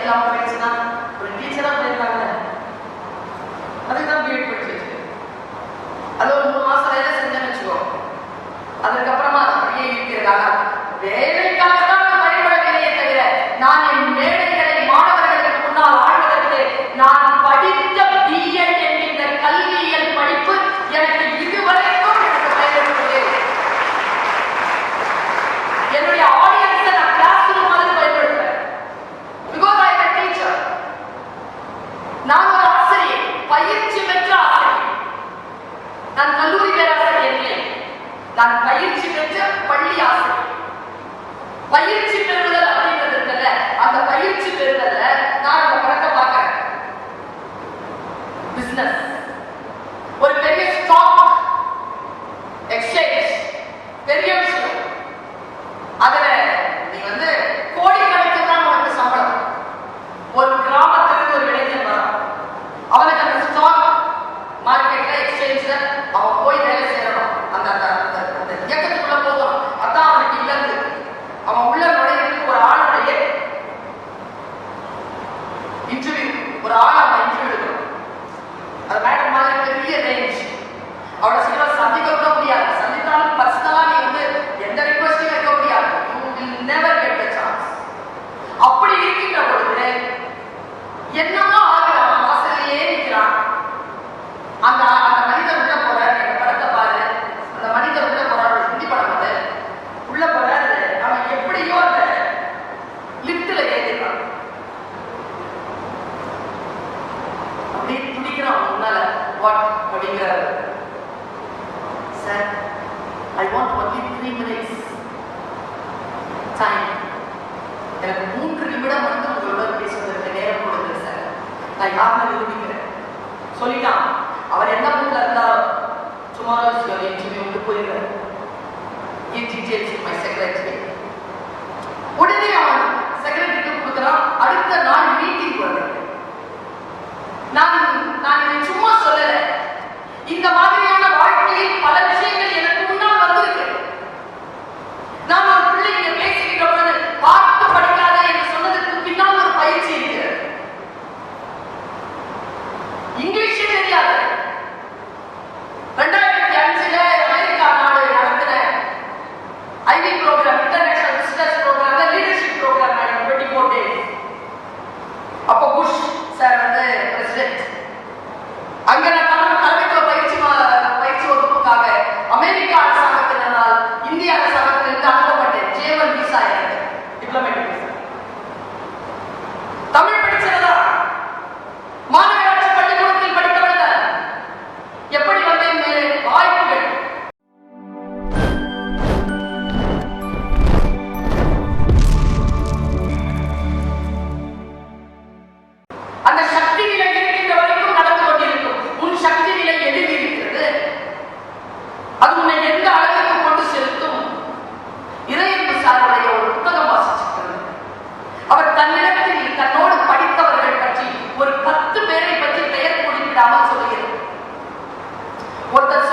இல்லாம போயிடுச்சுன்னா ஒரு டீச்சரா போயிருக்காங்க. அதுதான் பிஎட் படிச்சிருக்கு. அது ஒரு 3 மாசம் வேலை செஞ்சேன்னு வச்சுக்கோ. அதுக்கப்புறமா அதை அப்படியே இருக்கிறதாக வேலைக்காக தான் பயன்படவில்லையே தவிர நான் என் வேலைகளை மாணவர்களுக்கு முன்னால் ஆழ்வதற்கு நான் படித்த பிஎட் என்கின்ற கல்வியியல் படிப்பு எனக்கு இதுவரைக்கும் எனக்கு பயன்படுகிறது. என்னுடைய ஆடியன்ஸை நான் கிளாஸ் ரூம் மாதிரி பயன்படுத்துறேன். Because I am teacher. நான் ஒரு ஆசிரியர், பயிற்சி பெற்ற ஆசிரியர். நான் கல்லூரி பேராசிரியர் இல்லை, நான் பயிற்சி பெற்ற பள்ளி ஆசிரியர். பயிற்சி பெறுதல் அப்படிங்கிறதுல அந்த பயிற்சி பெறுதல நான் அந்த படத்தை பார்க்கிறேன். பிசினஸ் ஒரு பெரிய ஸ்டாக் எக்ஸ்சேஞ்ச் பெரிய விஷயம். அதுல நீ வந்து கோடிக்கணக்கு தான் உனக்கு சம்பளம். ஒரு கிராமத்திலிருந்து ஒரு இளைஞன் வரான், அவனுக்கு அந்த ஸ்டாக் மார்க்கெட்ல எக்ஸ்சேஞ்ச்ல அவன் போய் வேலை செய்யணும். அந்த அந்த இயக்கத்துக்குள்ள போவான். அதான் அவனுக்கு இலக்கு. அவன் உள்ள நுழையிறதுக்கு ஒரு ஆளுடைய இன்டர்வியூ, ஒரு ஆள் அவன் இன்டர்வியூ எடுக்கணும். அது மேடம் மாதிரி பெரிய ரேஞ்ச். அவளை சீக்கிரம் சந்திக்க கூட முடியாது. சந்தித்தாலும் பர்சனலா நீ வந்து எந்த ரிக்வெஸ்டையும் வைக்க முடியாது. You will never get the chance. அப்படி இருக்கின்ற பொழுது என்னமோ ஆகிறான், வாசல்லையே நிற்கிறான். அந்த மனிதர் உள்ள போறாரு. எங்க படத்தை பாரு. அந்த மனிதர் உள்ள போறாரு. ஹிந்தி படம் அது. உள்ள போறாரு. அவன் எப்படியோ அந்த லிப்ட்ல ஏறிடுறான். அப்படியே துடிக்கிறான் முன்னால. வாட் அப்படிங்கிறாரு. Sir, I want only 3 minutes time. எனக்கு 3 நிமிடம் வந்து உங்களோட பேசுவதற்கு நேரம் கொடுங்க சார். நான் யாருன்னு நிரூபிக்கிறேன் சொல்லிட்டான். அவர் என்ன மூட்ல இருந்தாரோ tomorrow is your interview க்கு போயிடுறாரு. Give details to my secretary. உடனே அவன் செக்ரட்டரிக்கு கொடுக்குறான். அடுத்த நாள் மீட்டிங் வருது. நான் இதை சும்மா சொல்லல. இந்த மாதிரியான வாழ்க்கையில் பல விஷயங்கள் எனக்கு முன்னால் வந்திருக்கு. நான் ஒரு பிள்ளைங்க பேசிக்கிட்ட பொழுது பார்த்து படிக்காத என்று சொன்னதுக்கு பின்னால் ஒரு பயிற்சி இருக்கு. இங்கிலீஷே தெரியாது. 2005 அமெரிக்கா நாடு நடத்தின IV program, international business program, leadership program நடக்கும் 24 days. அப்போ புஷ் சார் வந்து பிரசிடென்ட். அங்க நான் தலைமைத்துவ பயிற்சி வகுப்புக்காக அமெரிக்கா அரசாங்கத்தினால் இந்திய அரசாங்கத்திலிருந்து அனுப்பப்பட்டேன். J1 visa, diplomatic visa. Tamil படிச்சதா மாநகராட்சி பள்ளிக்கூடத்தில் படித்தவர்கள் தான். எப்படி வந்தேன் மேலே வாய்ப்புகள். அந்த சக்தி நிலை இருக்கின்ற வரைக்கும் நடந்து கொண்டிருக்கும். உன் சக்தி நிலை எதில் இருக்கிறது? அது உன்னை எந்த அளவுக்கு கொண்டு செலுத்தும்? இறையன்பு சாருடைய ஒரு புத்தகம் வாசிச்சிருக்கிறது. அவர் தன்னிடத்தில் தன்னோடு படித்தவர்கள் பற்றி ஒரு 10 பேரை பற்றி பெயர் குறிப்பிடாமல் சொல்லுகிறது. ஒருத்தர்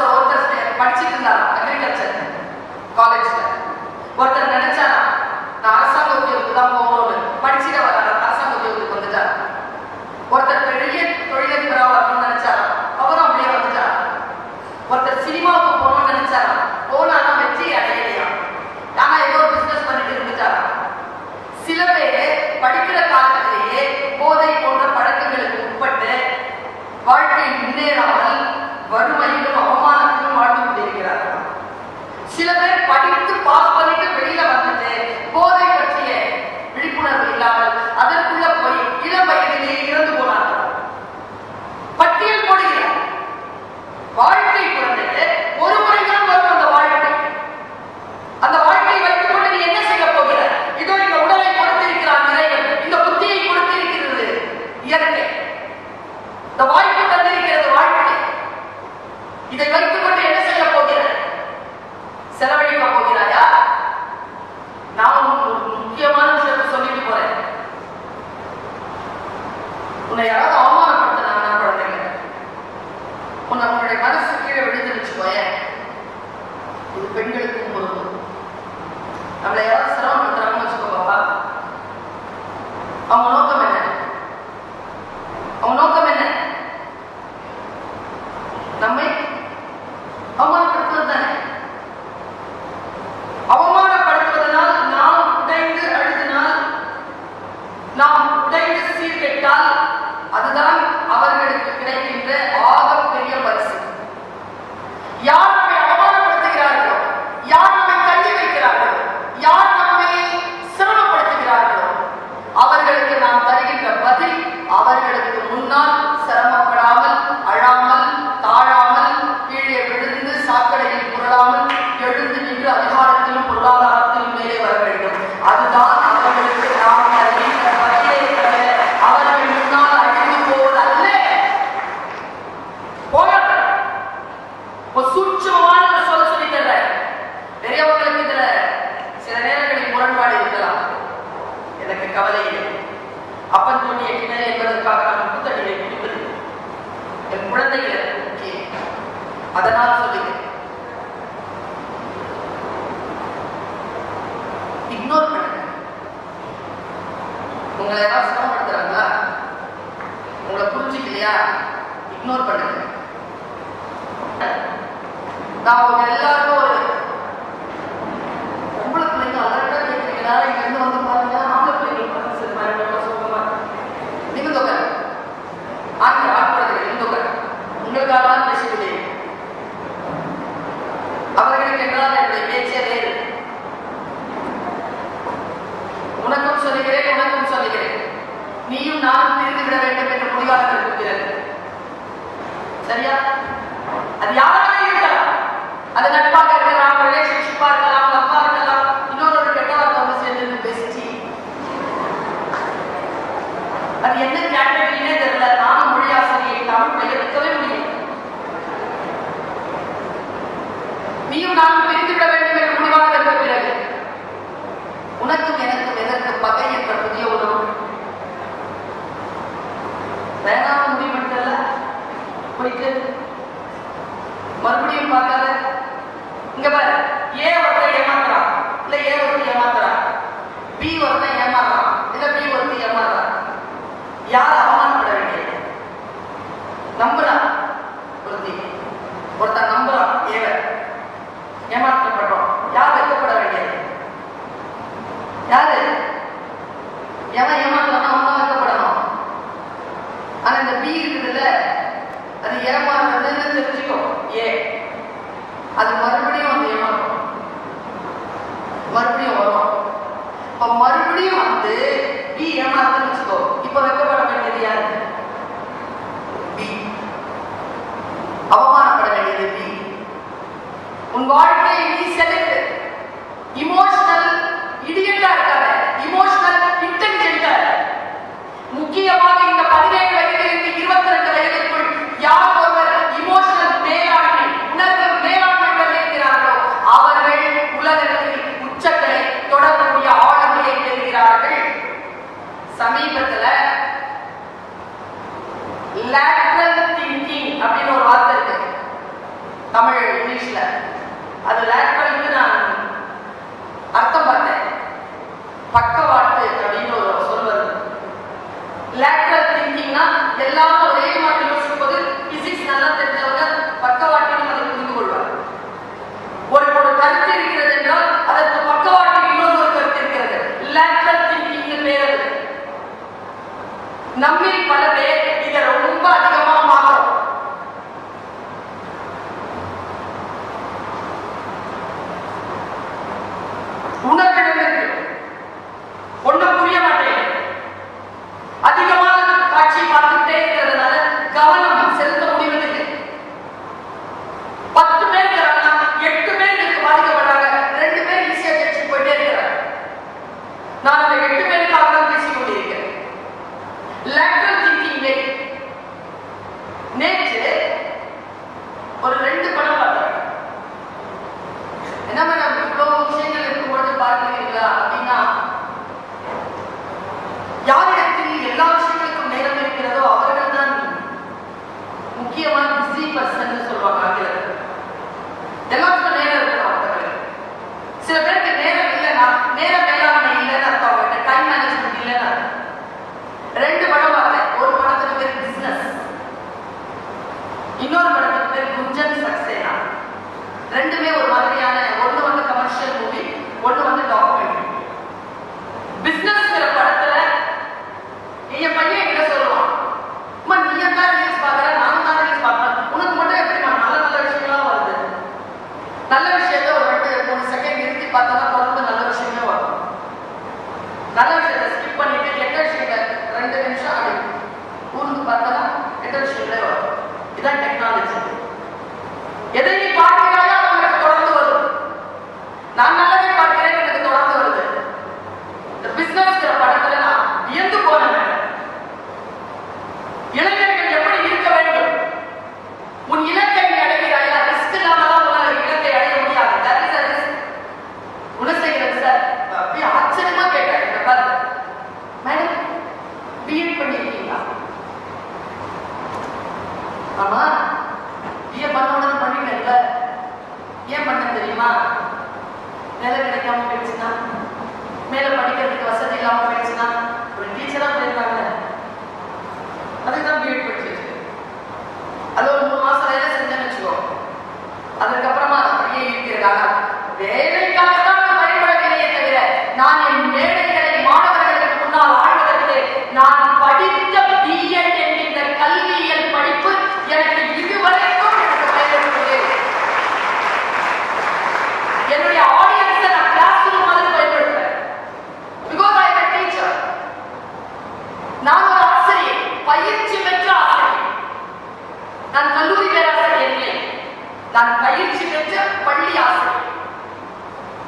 படிச்சுட்டு இருந்தார் அக்ரிகல்ச்சர் காலேஜ்ல. ஒருத்தர் நினைச்சாரா நான் அரசாங்க உத்தியோகத்துக்கு தான் போகணும்னு. படிச்சுட்டு வர அரசாங்க உத்தியோகத்துக்கு வந்துட்டார். ஒருத்தர் பெரிய தொழிலதிபராக வரணும்னு நினைச்சாரா, அவரும் அப்படியே வந்துட்டார். ஒருத்தர் சினிமாவுக்கு போகணும்னு நினைச்சாரா, போனானா வெற்றி அடையலையா, ஆனா ஏதோ பிசினஸ் பண்ணிட்டு இருந்துட்டாரா. சில பேர் படிக்கிற காலத்திலேயே போதை போன்ற பழக்கங்களுக்கு உட்பட்டு வாழ்க்கை முன்னேறாமல் வறுமையிலும் அவமானத்திலும் வாழ்ந்து கொண்டிருக்கிறார்கள். சில பேர் படித்து பாஸ் பண்ணிட்டு வெளியில வந்துட்டு போதை பற்றிய விழிப்புணர்வு இல்லாமல் அதற்குள்ள போய் இளம் வயதிலேயே இறந்து போனார்கள். பட்டியல் போடுகிறார். வாழ்க்கை குழந்தைக்கு ஒரு முறைதான் வரும் அந்த வாழ்க்கை. அந்த வாழ்க்கையை வைத்துக் கொண்டு நீ என்ன செய்ய போகிறார்? இதோ இந்த உடலை கொடுத்திருக்கிறான் இறைவன், இந்த புத்தியை கொடுத்திருக்கிறது இயற்கை, இந்த வாய்ப்பு தந்திருக்கிறது வாழ்க்கை. இதை வைத்துக் கொண்டு என்ன செய்ய போகிறார்? செலவழிக்க போகிறாயா? நான் ஒரு முக்கியமான விஷயத்தை சொல்லிட்டு போறேன். உன்னை யாராவது அவமானப்படுத்தினாங்கன்னா குழந்தைங்க, உன்னுடைய மனசு கீழே விழுந்துருச்சு போய. இது பெண்களுக்கும் பொருந்தும். நம்மளை யாராவது சிரமப்படுத்துறாங்கன்னு வச்சுக்கோ பாப்பா, அவங்க நோக்கம் என்ன? கவலை இல்லை. அப்பன் தோண்டிய கிணறு என்பதற்காக நான் உப்பு தண்ணீரை குடிப்பது என் குழந்தைகளுக்கு முக்கியம். அதனால் சொல்லுகிறேன், இக்னோர் பண்ணுங்க. உங்களை யாராவது சிரமப்படுத்துறாங்களா, உங்களை புரிஞ்சுக்கலையா, இக்னோர் பண்ணுங்க. நான் உங்க எல்லாருக்கும் ஒரு பொம்பளை பிள்ளைங்க அலர்ட்டா கேட்கிறீங்களா, இங்க இருந்து வந்து பாருங்க, ஆம்பளை பிள்ளைங்க பாருங்க, சரி மாதிரி சுகமா நீங்க தொகை ஆட்படுறதுக்கு தொகை உங்களுக்காக பேசிவிடு. அவர்களுக்கு என்றால் என்னுடைய பேச்சே வேறு. உனக்கும் சொல்லுகிறேன், உனக்கும் சொல்லுகிறேன், நீயும் நானும் பிரிந்து விட வேண்டும் என்று முடிவாக இருக்கிறது. சரியா? அது யாராக இருக்கலாம், அது நட்பாக இருக்கலாம், ரிலேஷன்ஷிப்பா இருக்கலாம், லவ்வா இருக்கலாம், இன்னொரு கெட்ட வார்த்தை வந்து சேர்ந்து பேசிச்சு. அது என்ன கேட்டகரினே தெரியல. நானும் மொழி ஆசிரியை, தமிழ் பெயர்க்கவே முடியும். நீயும் நானும் பிரிந்து விட வேண்டும் என்று முடிவாக இருக்க பிறகு உனக்கும் எனக்கும் எதற்கு பகை என்ற புதிய உணவு வேணாம முடிவெடுத்தல போயிட்டு மறுபடியும் பார்க்காத. இங்க பாரு, ஏ ஒருத்தர் ஏமாத்துறான், இல்ல ஏ ஒருத்தர் ஏமாத்துறான், பி ஒருத்தர் ஏமாறுறான், இல்ல பி ஒருத்தர் ஏமாறுறான். யார் அவமானப்பட வேண்டியது? நம்புறான் ஒருத்தர் நம்புறான், ஏமாற்றப்படுறோம். யார் வெட்கப்பட வேண்டியது? யாரு? எவன் ஏமாத்துறானோ அவன் தான் வெட்கப்படணும். ஆனா இந்த பி இருக்குதுல்ல, அது ஏமாறுறதுன்னு தெரிஞ்சுக்கோ. அது மறுபடியும் வந்து ஏமாறும், மறுபடியும் வரும். இப்ப மறுபடியும் வந்து பி ஏமாறுதுன்னு வச்சுக்கோ. இப்ப வெட்கப்பட வேண்டியது யாரு? பி. அவமானப்பட வேண்டியது பி. உன் வாழ்க்கையை நீ செலக்ட். இமோஷனல் இடியட்டா இருக்காத, இமோஷனல் இன்டெலிஜென்ட்டா. முக்கியமாக இந்த 17 வயதிலிருந்து 22 வயதிற்குள் யார் ஒருவர் இமோஷனல் மேலாண்மை, உணர்வு மேலாண்மை பெறுகிறார்களோ அவர்கள் உலகத்தில் உச்சங்களை தொடரக்கூடிய ஆளுமையை பெறுகிறார்கள். சமீபத்தில் லேட்ரல் திங்கிங் அப்படின்னு ஒரு வார்த்தை இருக்கு தமிழ் இங்கிலீஷ்ல. அது லேட்ரலுக்கு நான் அர்த்தம் பார்த்தேன். பக்கவாட்டு அப்படின்னு ஒரு சொல் வருது. லேட்ரல் திங்கிங்னா எல்லாரும் ஒரே மாதிரி யோசிப்பது. பிசிக்ஸ் நல்லா தெரிஞ்சவங்க பக்கவாட்டிலும் அதை புரிந்து கொள்வார். ஒரு கருத்து இருக்கிறது என்றால் அதற்கு பக்கவாட்டில் இன்னொரு கருத்து இருக்கிறது. லேட்ரல் திங்கிங் பேர். அது நம்மில் பல பேர் இதை ரொம்ப அதிகமாக மாறும். உணர்விடம் ஒன்றும் புரிய மாட்டேன். அதிகமான காட்சி பார்த்துட்டே இருக்கிறதுனால கவனம் செலுத்த முடிவதில்லை. 10 பேர் இருக்கிறாங்க, 8 பேர் பாதிக்கப்படுறாங்க, 2 பேர் ஈஸியா ஜெயிச்சு போயிட்டே இருக்கிறாங்க. நான் அந்த 8 பேருக்காக தான் பேசிக் கொண்டிருக்கிறேன். Lateral thinking. நேற்று ஒரு 2 படம் பார்த்தேன். என்ன மேடம் இவ்வளவு விஷயங்கள் இருக்கும்பொழுது பார்க்கிறீங்களா அப்படின்னா, யாரிடத்தில் எல்லா விஷயங்களுக்கும் நேரம் இருக்கிறதோ அவர்கள் தான் முக்கியமான பிஸி பர்சன் சொல்லுவாங்க ஆங்கிலத்தில். எல்லாத்துக்கும் நேரம் இருக்கணும் அவர்களுக்கு. சில பேருக்கு நேரம் இல்லைன்னா, நேரம் மேலாண்மை இல்லைன்னு அர்த்தம், அவங்கள்ட்ட டைம் மேனேஜ்மெண்ட் இல்லைன்னா. 2 படம் பார்த்தேன். ஒரு படத்துக்கு பேர் பிசினஸ், இன்னொரு படத்துக்கு பேர் குஞ்சன் சக்சேனா. ரெண்டுமே ஒரு மாதிரியான, ஒன்று வந்து கமர்ஷியல் மூவி, ஒன்று வந்து டாக்குமெண்ட்ரி. பிசினஸ் படத்துல என் பையன் என்கிட்ட சொல்லுவான், அம்மா நீ தான் ரீல்ஸ் பார்க்கற, நானும் தான் ரீல்ஸ் பார்க்கறேன், உனக்கு மட்டும் எப்படிமா நல்ல நல்ல விஷயங்கள்லாம் வருது?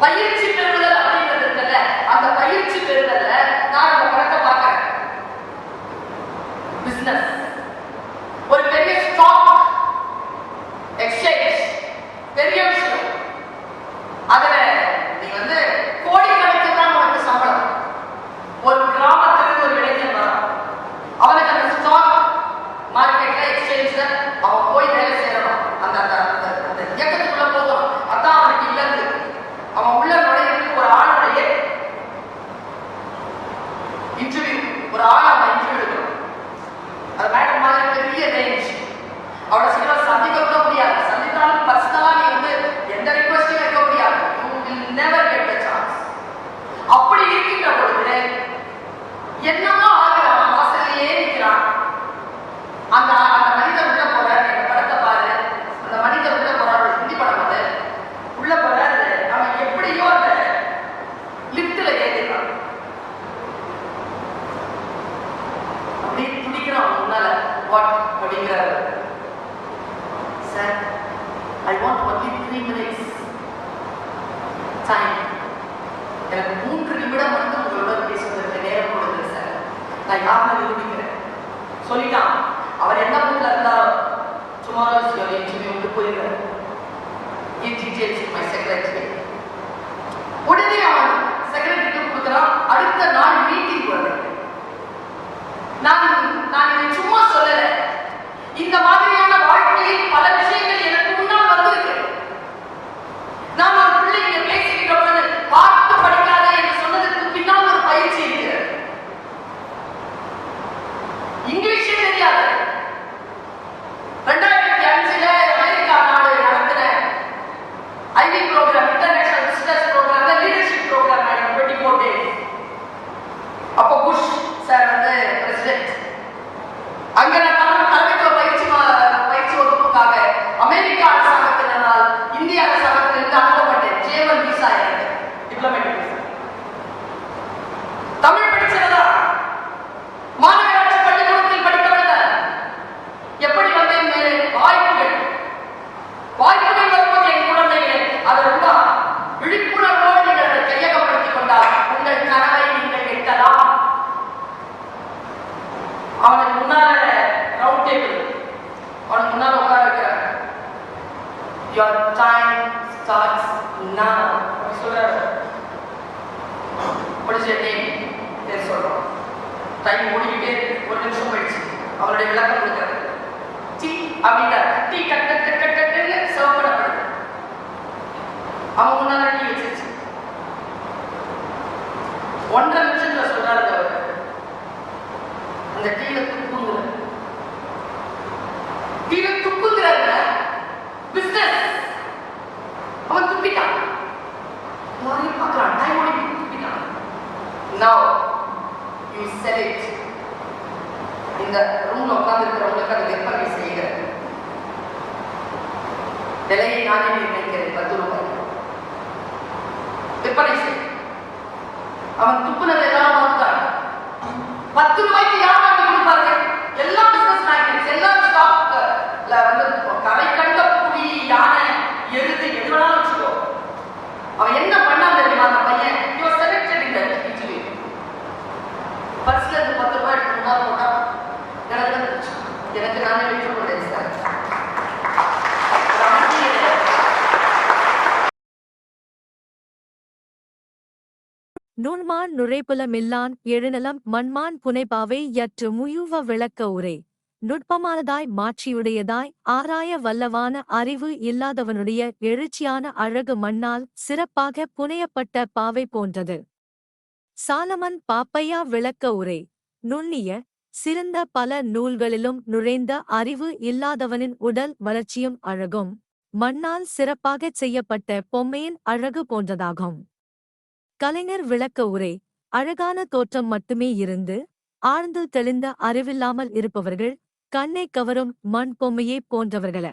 பயிற்சி பெறுதல் அப்படிங்கிறது இருக்குல்ல, அந்த பயிற்சி பெறுதல்ல நான் அந்த படத்தை பார்க்கிறேன். பிசினஸ் ஒரு பெரிய ஸ்டாக் எக்ஸ்சேஞ்ச், பெரிய விஷயம். அதுல நீ வந்து கோடிக்கணக்கு தான் உனக்கு சம்பளம். ஒரு கிராமத்துக்கு ஒரு இளைஞன் வரான், அவனுக்கு அந்த ஸ்டாக் மார்க்கெட்ல எக்ஸ்சேஞ்ச்ல அவன் போய் வேலை செய்யணும், அந்த அந்த இயக்கத்துக்குள்ள போகணும். அதான் அவனுக்கு இலக்கு. அவன் உள்ள நுழையிறதுக்கு ஒரு ஆளுடைய இன்டர்வியூ, ஒரு ஆள் அவன் இன்டர்வியூ எடுக்கணும். அது மேடம் மாதிரி பெரிய ரேஞ்ச். அவளை சீக்கிரம் சந்திக்க கூட முடியாது. சந்தித்தாலும் பர்சனலா நீ வந்து எந்த ரிக்வெஸ்டும் வைக்க முடியாது. You will never get the chance. அப்படி இருக்கின்ற பொழுது என்னமோ ஆகிறான், வாசல்லையே நிற்கிறான். அந்த மனிதர் உள்ள போறாரு. இந்த படத்தை பாரு, அந்த மனிதர் உள்ள போறாரு. ஹிந்தி படம் அது. உள்ள போறாரு, அவன் எப்படியோ அந்த லிப்ட்ல ஏறிடுறான். அப்படி துடிக்கிறான் முன்னால. வாட் அப்படிங்கிறாரு. Sir, I want only 3 minutes time. எனக்கு 3 நிமிடம் மட்டும் உங்களோட பேசுவதற்கு நேரம் கொடுங்க சார். நான் யாருன்னு நிரூபிக்கிறேன் சொல்லிட்டான். அவர் என்ன மூட்ல இருந்தாரோ, tomorrow is your interview க்கு போயிருக்காரு. Give details to my secretary. உடனே அவன் செக்ரட்டரிக்கு கொடுக்குறான். அடுத்த நாள் மீட்டிங் வருது. நான் இதை சும்மா சொல்லல. இந்த மாதிரியான வாழ்க்கையில் பல விஷயங்கள் எனக்கு முன்னால் வந்திருக்கு. நான் ஒரு பிள்ளைங்க பேசுகின்ற பொழுது பார்த்து படிக்காத என்று சொன்னதுக்கு பின்னால் ஒரு பயிற்சி இருக்கு. இங்கிலீஷே தெரியாது. 2005 அமெரிக்கா நாடு நடத்தின IV program, international business program, leadership program 24 days. அப்போ புஷ் சார் வந்து பிரசிடென்ட். அங்க நான் தலைமைத்துவ பயிற்சி வகுப்புக்காக அமெரிக்கா அரசாங்கத்தினால் இந்திய அரசாங்கத்திலிருந்து அனுப்பப்பட்டேன். J1 visa, diplomatic visa. Tamil படிச்சதா, மாநகராட்சி பள்ளிக்கூடத்தில் படிக்கவில்லை. எப்படி வந்தேன் மேலே? வாய்ப்புகள் வரும்போது என் குழந்தைகளே, அதை ரொம்ப விழிப்புணர்வோடு நீங்கள் அதை கையகப்படுத்திக் கொண்டால் உங்கள் கனவை நீங்கள் எட்டலாம். அவனுக்கு முன்னால ரவுண்ட் டேபிள், அவனுக்கு முன்னால உட்கார வைக்கிறாங்க. Your time starts now. அவன் சொல்றாரு. What is your name? பேர் சொல்றோம். டைம் ஓடிக்கிட்டே ஒரு நிமிஷம் போயிடுச்சு. அவனுடைய விளக்கம் கொடுக்கிறாரு. டீ அப்படின்னா டீ கட்டு சர்வ் பண்ணப்படுது. அவன் முன்னால டீ வச்சிருச்சு. 1.5 நிமிஷத்துல சொல்றாரு அவர், அந்த டீல துப்புங்கிறாங்க. பிசினஸ் அவன் துப்பிட்டான். எல்லாரையும் பார்க்கறான். டைம் ஓடி துப்பிட்டான். Now you sell it. இந்த ரூம்ல உட்கார்ந்து இருக்கிறவங்களுக்கு அதை விற்பனை செய்கிறது. விலையை நானே நிர்ணயிக்கிறேன். 10 ரூபாய் விற்பனை செய். அவன் துப்புனதை எல்லாம் பார்த்தான். 10 ரூபாய்க்கு யார் வாங்கி கொடுப்பாங்க? எல்லா பிசினஸ் மேக்னெட்ஸ், எல்லா ஸ்டாக்ல வந்து கரை கண்ட புலி, யானை, எருது எது வேணாலும் வச்சுக்கோ. அவன் என்ன பண்ணா தெரியுமா? அந்த பையன் செலக்டட் இந்த இன்டர்வியூ. பர்ஸ்ல இருந்து 10 ரூபாய் எடுத்து முன்னாள் போட்டா எனக்கு நானே வீட்டு கொண்டேன் சார். நுண்மான் நுழைப்புலமில்லான் எழுநலம் மண்மான் புனைபாவை யற்று முயுவ விளக்க உரை. நுட்பமானதாய் மாட்சியுடையதாய் ஆராய வல்லவான அறிவு இல்லாதவனுடைய எழுச்சியான அழகு மண்ணால் சிறப்பாக புனையப்பட்ட பாவை போன்றது. சாலமன் பாப்பையா விளக்க உரை. நுண்ணிய சிறந்த பல நூல்களிலும் நுழைந்த அறிவு இல்லாதவனின் உடல் வளர்ச்சியும் அழகும் மண்ணால் சிறப்பாகச் செய்யப்பட்ட பொம்மையின் அழகு போன்றதாகும். கலைஞர் விளக்க உரை. அழகான தோற்றம் மட்டுமே இருந்து ஆழ்ந்து தெளிந்த அறிவில்லாமல் இருப்பவர்கள் கண்ணை கவரும் மண் பொம்மையே போன்றவர்கள.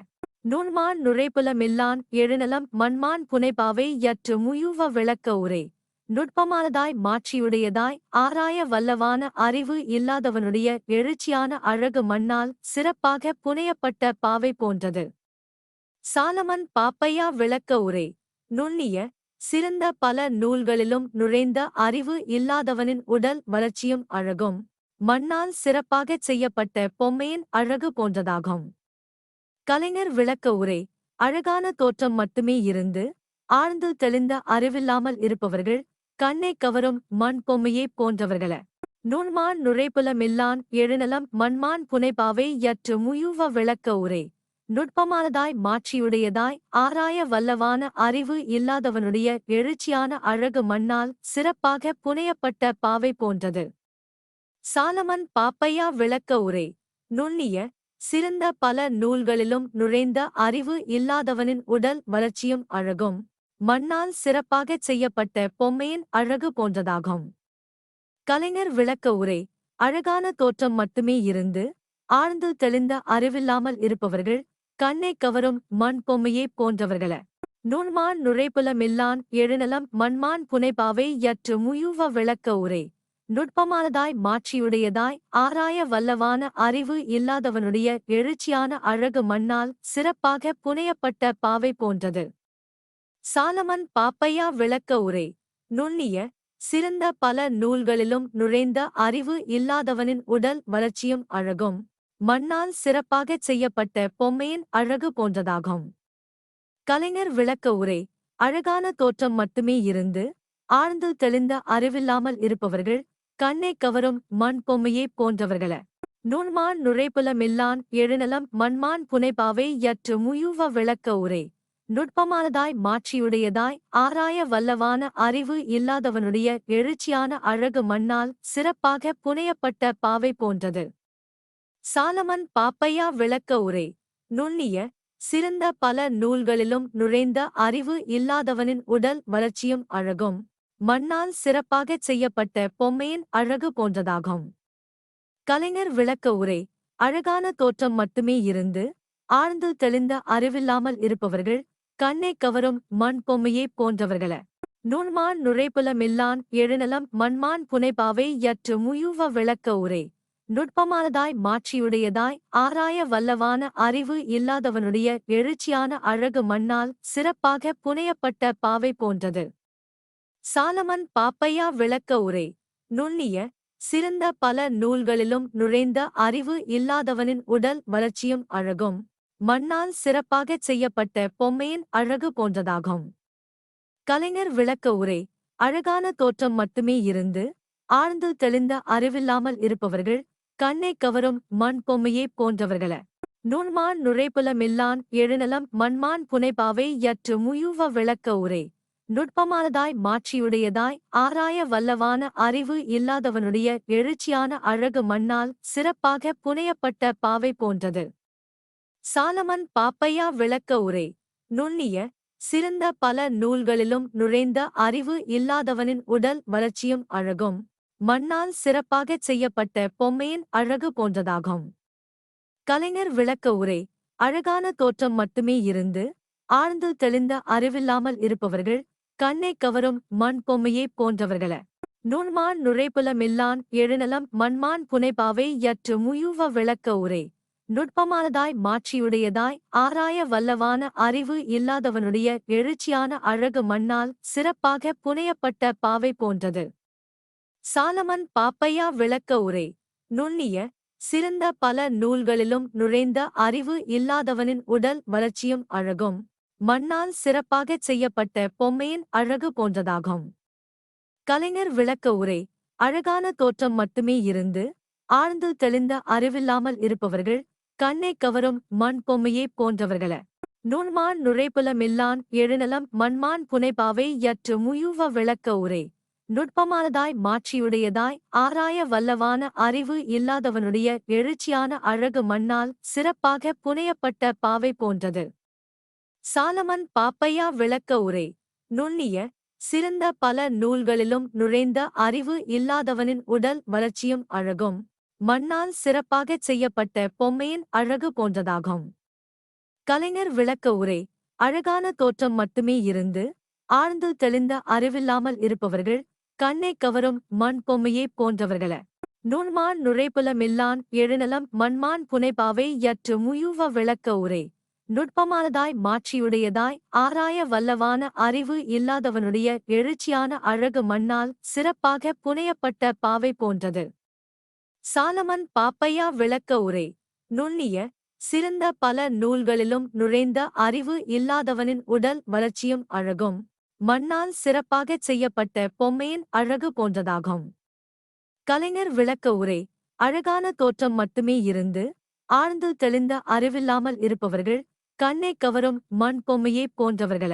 நுண்மான் நுழைப்புலமில்லான் எழுநலம் மண்மான் புனைபாவை யற்று முயுவ விளக்க உரை. நுட்பமானதாய் மாட்சியுடையதாய் ஆராய வல்லவான அறிவு இல்லாதவனுடைய எழுச்சியான அழகு மண்ணால் சிறப்பாக புனையப்பட்ட பாவை போன்றது. சாலமன் பாப்பையா விளக்க உரை. நுண்ணிய சிறந்த பல நூல்களிலும் நுழைந்த அறிவு இல்லாதவனின் உடல் வளர்ச்சியும் அழகும் மண்ணால் சிறப்பாகச் செய்யப்பட்ட பொம்மையின் அழகு போன்றதாகும். கலைஞர் விளக்க உரை. அழகான தோற்றம் மட்டுமே இருந்து ஆழ்ந்து தெளிந்த அறிவில்லாமல் இருப்பவர்கள் கண்ணை கவரும் மண் பொம்மையே போன்றவர்கள. நூன்மான் நுழைப்புலமில்லான் எழுநலம் மண்மான் புனைபாவை யற்று முயுவ விளக்க உரை. நுட்பமானதாய் மாட்சியுடையதாய் ஆராய வல்லவான அறிவு இல்லாதவனுடைய எழுச்சியான அழகு மண்ணால் சிறப்பாக புனையப்பட்ட பாவை போன்றது. சாலமன் பாப்பையா விளக்க உரை. நுண்ணிய சிறந்த பல நூல்களிலும் நுழைந்த அறிவு இல்லாதவனின் உடல் வளர்ச்சியும் அழகும் மண்ணால் சிறப்பாகச் செய்யப்பட்ட பொம்மையின் அழகு போன்றதாகும். கலைஞர் விளக்க உரை. அழகான தோற்றம் மட்டுமே இருந்து ஆழ்ந்து தெளிந்த அறிவில்லாமல் இருப்பவர்கள் கண்ணை கவரும் மண் பொம்மையே போன்றவர்கள. நூன்மான் நுழைப்புலமில்லான் எழுநலம் மண்மான் புனைபாவை யற்று முயுவ விளக்க உரை. நுட்பமானதாய் மாட்சியுடையதாய் ஆராய வல்லவான அறிவு இல்லாதவனுடைய எழுச்சியான அழகு மண்ணால் சிறப்பாக புனையப்பட்ட பாவை போன்றது. சாலமன் பாப்பையா விளக்க உரை. நுண்ணிய சிறந்த பல நூல்களிலும் நுழைந்த அறிவு இல்லாதவனின் உடல் வளர்ச்சியும் அழகும் மண்ணால் சிறப்பாகச் செய்யப்பட்ட பொம்மையின் அழகு போன்றதாகும். கலைஞர் விளக்க உரை. அழகான தோற்றம் மட்டுமே இருந்து ஆழ்ந்து தெளிந்த அறிவில்லாமல் இருப்பவர்கள் கண்ணை கவரும் மண் பொம்மையே போன்றவர்கள. நூன்மான் நுழைப்புலமில்லான் எழுநலம் மண்மான் புனைபாவை யற்று முயுவ விளக்க உரை. நுட்பமானதாய் மாட்சியுடையதாய் ஆராய வல்லவான அறிவு இல்லாதவனுடைய எழுச்சியான அழகு மண்ணால் சிறப்பாக புனையப்பட்ட பாவை போன்றது. சாலமன் பாப்பையா விளக்க உரை. நுண்ணிய சிறந்த பல நூல்களிலும் நுழைந்த அறிவு இல்லாதவனின் உடல் வளர்ச்சியும் அழகும் மண்ணால் சிறப்பாகச் செய்யப்பட்ட பொம்மையின் அழகு போன்றதாகும். கலைஞர் விளக்க உரை. அழகான தோற்றம் மட்டுமே இருந்து ஆழ்ந்து தெளிந்த அறிவில்லாமல் இருப்பவர்கள் கண்ணை கவரும் மண் பொம்மையே போன்றவர்கள. நூன்மான் நுழைப்புலமில்லான் எழுநலம் மண்மான் புனைபாவை யற்று முயுவ விளக்க உரை. நுட்பமானதாய் மாட்சியுடையதாய் ஆராய வல்லவான அறிவு இல்லாதவனுடைய எழுச்சியான அழகு மண்ணால் சிறப்பாக புனையப்பட்ட பாவை போன்றது. சாலமன் பாப்பையா விளக்க உரை. நுண்ணிய சிறந்த பல நூல்களிலும் நுழைந்த அறிவு இல்லாதவனின் உடல் வளர்ச்சியும் அழகும் மண்ணால் சிறப்பாகச் செய்யப்பட்ட பொம்மையின் அழகு போன்றதாகும். கலைஞர் விளக்க உரை. அழகான தோற்றம் மட்டுமே இருந்து ஆழ்ந்து தெளிந்த அறிவில்லாமல் இருப்பவர்கள் கண்ணை கவரும் மண் பொம்மையே போன்றவர்கள. நூன்மான் நுழைப்புலமில்லான் எழுநலம் மண்மான் புனைபாவை யற்று முயுவ விளக்க உரை. நுட்பமானதாய் மாட்சியுடையதாய் ஆராய வல்லவான அறிவு இல்லாதவனுடைய எழுச்சியான அழகு மண்ணால் சிறப்பாக புனையப்பட்ட பாவை போன்றது. சாலமன் பாப்பையா விளக்க உரை. நுண்ணிய சிறந்த பல நூல்களிலும் நுழைந்த அறிவு இல்லாதவனின் உடல் வளர்ச்சியும் அழகும் மண்ணால் சிறப்பாகச் செய்யப்பட்ட பொம்மையின் அழகு போன்றதாகும். கலைஞர் விளக்க உரை. அழகான தோற்றம் மட்டுமே இருந்து ஆழ்ந்து தெளிந்த அறிவில்லாமல் இருப்பவர்கள் கண்ணை கவரும் மண் பொம்மையே போன்றவர்கள. நூன்மான் நுழைப்புலமில்லான் எழுநலம் மண்மான் புனைபாவை யற்று முயுவ விளக்க உரை. நுட்பமானதாய் மாட்சியுடையதாய் ஆராய வல்லவான அறிவு இல்லாதவனுடைய எழுச்சியான அழகு மண்ணால் சிறப்பாக புனையப்பட்ட பாவை போன்றது. சாலமன் பாப்பையா விளக்க உரை. நுண்ணிய சிறந்த பல நூல்களிலும் நுழைந்த அறிவு இல்லாதவனின் உடல் வளர்ச்சியும் அழகும் மண்ணால் சிறப்பாகச் செய்யப்பட்ட பொம்மையின் அழகு போன்றதாகும். கலைஞர் விளக்க உரை. அழகான தோற்றம் மட்டுமே இருந்து ஆழ்ந்து தெளிந்த அறிவில்லாமல் இருப்பவர்கள் கண்ணை கவரும் மண் பொம்மையே போன்றவர்கள. நூன்மான் நுழைப்புலமில்லான் எழுநலம் மண்மான் புனைபாவை யற்று முயுவ விளக்க உரை. நுட்பமானதாய் மாட்சியுடையதாய் ஆராய வல்லவான அறிவு இல்லாதவனுடைய எழுச்சியான அழகு மண்ணால் சிறப்பாக புனையப்பட்ட பாவை போன்றது. சாலமன் பாப்பையா விளக்க உரை. நுண்ணிய சிறந்த பல நூல்களிலும் நுழைந்த அறிவு இல்லாதவனின் உடல் வளர்ச்சியும் அழகும் மண்ணால் சிறப்பாகச் செய்யப்பட்ட பொம்மையின் அழகு போன்றதாகும். கலைஞர் விளக்க உரை. அழகான தோற்றம் மட்டுமே இருந்து ஆழ்ந்து தெளிந்த அறிவில்லாமல் இருப்பவர்கள் கண்ணை கவரும் மண் பொம்மையே போன்றவர்கள. நூன்மான் நுழைப்புலமில்லான் எழுநலம் மண்மான் புனைபாவை யற்று முயுவ விளக்க உரை. நுட்பமானதாய் மாட்சியுடையதாய் ஆராய வல்லவான அறிவு இல்லாதவனுடைய எழுச்சியான அழகு மண்ணால் சிறப்பாக புனையப்பட்ட பாவை போன்றது. சாலமன் பாப்பையா விளக்க உரை. நுண்ணிய சிறந்த பல நூல்களிலும் நுழைந்த அறிவு இல்லாதவனின் உடல் வளர்ச்சியும் அழகும் மண்ணால் சிறப்பாகச் செய்யப்பட்ட பொம்மையின் அழகு போன்றதாகும். கலைஞர் விளக்க உரை. அழகான தோற்றம் மட்டுமே இருந்து ஆழ்ந்து தெளிந்த அறிவில்லாமல் இருப்பவர்கள் கண்ணை கவரும் மண் பொம்மையே போன்றவர்கள.